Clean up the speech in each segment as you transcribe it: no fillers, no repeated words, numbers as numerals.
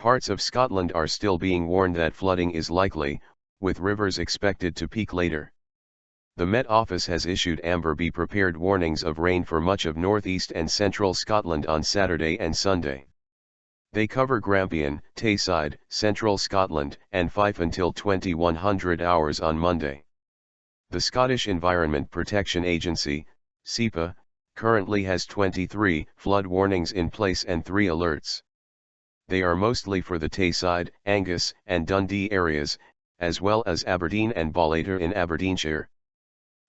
Parts of Scotland are still being warned that flooding is likely, with rivers expected to peak later. The Met Office has issued amber be prepared warnings of rain for much of northeast and central Scotland on Saturday and Sunday. They cover Grampian, Tayside, central Scotland and Fife until 2100 hours on Monday. The Scottish Environment Protection Agency, Sepa, currently has 23 flood warnings in place and 3 alerts. They are mostly for the Tayside, Angus and Dundee areas, as well as Aberdeen and Ballater in Aberdeenshire.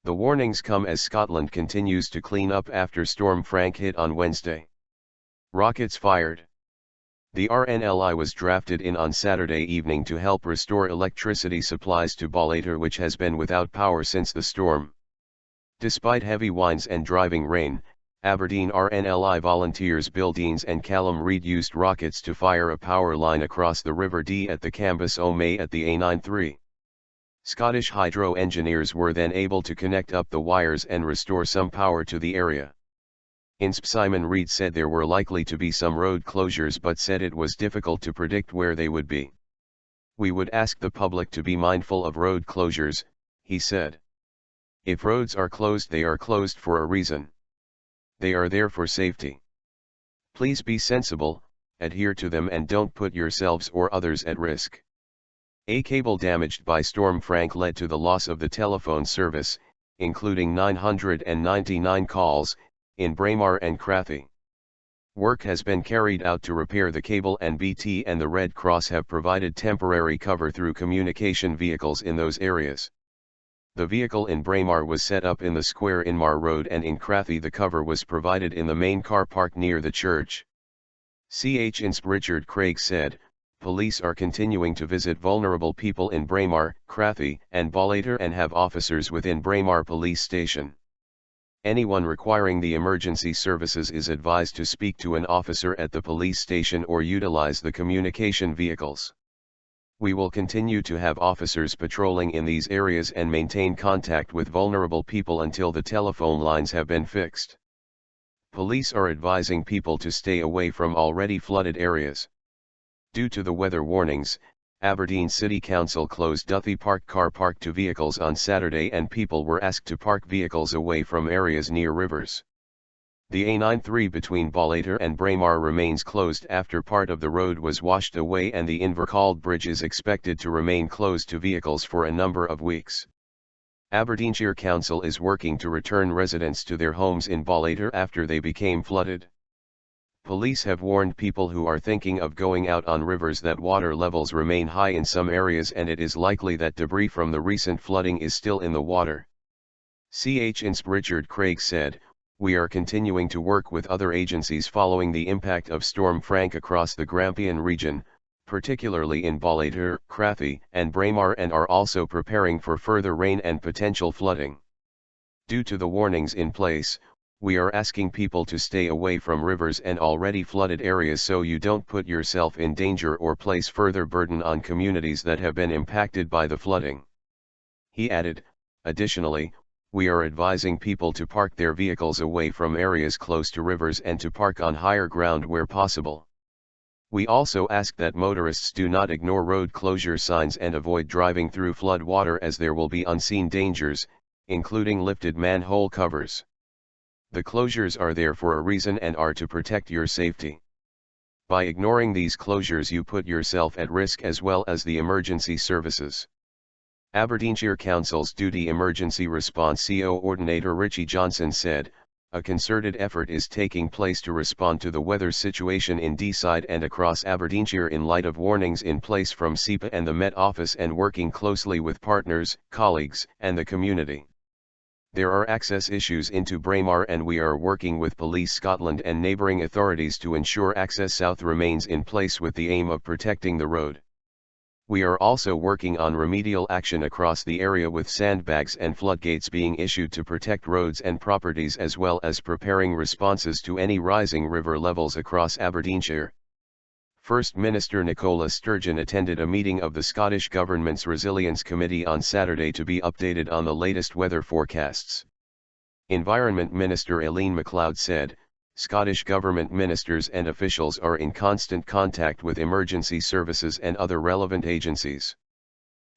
The warnings come as Scotland continues to clean up after Storm Frank hit on Wednesday. Rockets fired. The RNLI was drafted in on Saturday evening to help restore electricity supplies to Ballater, which has been without power since the storm. Despite heavy winds and driving rain, Aberdeen RNLI volunteers Bill Deans and Calum used rockets to fire a power line across the River Dee at the Cambus O May at the A93. Scottish hydro engineers were then able to connect up the wires and restore some power to the area. INSP Simon Reid said there were likely to be some road closures, but said it was difficult to predict where they would be. "We would ask the public to be mindful of road closures," he said. "If roads are closed, they are closed for a reason. They are there for safety. Please be sensible, adhere to them and don't put yourselves or others at risk." A cable damaged by Storm Frank led to the loss of the telephone service, including 999 calls, in Braemar and Crathy. Work has been carried out to repair the cable, and BT and the Red Cross have provided temporary cover through communication vehicles in those areas. The vehicle in Braemar was set up in the square in Mar Road, and in Crathy the cover was provided in the main car park near the church. INSP Richard Craig said, "Police are continuing to visit vulnerable people in Braemar, Crathy and Ballater and have officers within Braemar Police Station. Anyone requiring the emergency services is advised to speak to an officer at the police station or utilize the communication vehicles. We will continue to have officers patrolling in these areas and maintain contact with vulnerable people until the telephone lines have been fixed." Police are advising people to stay away from already flooded areas. Due to the weather warnings, Aberdeen City Council closed Duthie Park car park to vehicles on Saturday, and people were asked to park vehicles away from areas near rivers. The A93 between Ballater and Braemar remains closed after part of the road was washed away, and the Invercald Bridge is expected to remain closed to vehicles for a number of weeks. Aberdeenshire Council is working to return residents to their homes in Ballater after they became flooded. Police have warned people who are thinking of going out on rivers that water levels remain high in some areas, and it is likely that debris from the recent flooding is still in the water. INSP Richard Craig said, "We are continuing to work with other agencies following the impact of Storm Frank across the Grampian region, particularly in Ballater, Crathy and Braemar, and are also preparing for further rain and potential flooding. Due to the warnings in place, we are asking people to stay away from rivers and already flooded areas so you don't put yourself in danger or place further burden on communities that have been impacted by the flooding." He added, "Additionally, we are advising people to park their vehicles away from areas close to rivers and to park on higher ground where possible. We also ask that motorists do not ignore road closure signs and avoid driving through flood water, as there will be unseen dangers, including lifted manhole covers. The closures are there for a reason and are to protect your safety. By ignoring these closures you put yourself at risk as well as the emergency services." Aberdeenshire Council's Duty Emergency Response Coordinator Richie Johnson said, "A concerted effort is taking place to respond to the weather situation in Tayside and across Aberdeenshire in light of warnings in place from Sepa and the Met Office, and working closely with partners, colleagues and the community. There are access issues into Braemar, and we are working with Police Scotland and neighbouring authorities to ensure access south remains in place with the aim of protecting the road. We are also working on remedial action across the area, with sandbags and floodgates being issued to protect roads and properties, as well as preparing responses to any rising river levels across Aberdeenshire." First Minister Nicola Sturgeon attended a meeting of the Scottish Government's Resilience Committee on Saturday to be updated on the latest weather forecasts. Environment Minister Eileen MacLeod said, Scottish Government ministers and officials are in constant contact with emergency services and other relevant agencies.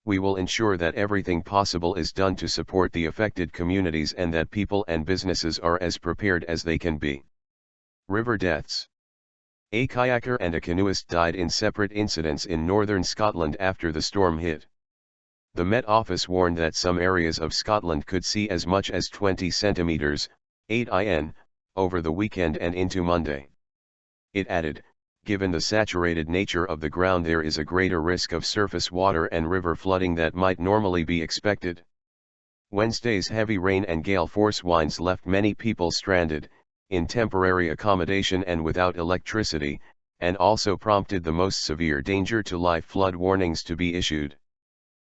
We will ensure that everything possible is done to support the affected communities and that people and businesses are as prepared as they can be. River deaths. A kayaker and a canoeist died in separate incidents in northern Scotland after the storm hit. The Met Office warned that some areas of Scotland could see as much as 20 centimetres, 8 in, over the weekend and into Monday. It added, given the saturated nature of the ground, there is a greater risk of surface water and river flooding that might normally be expected. Wednesday's heavy rain and gale force winds left many people stranded, in temporary accommodation and without electricity, and also prompted the most severe danger to life flood warnings to be issued.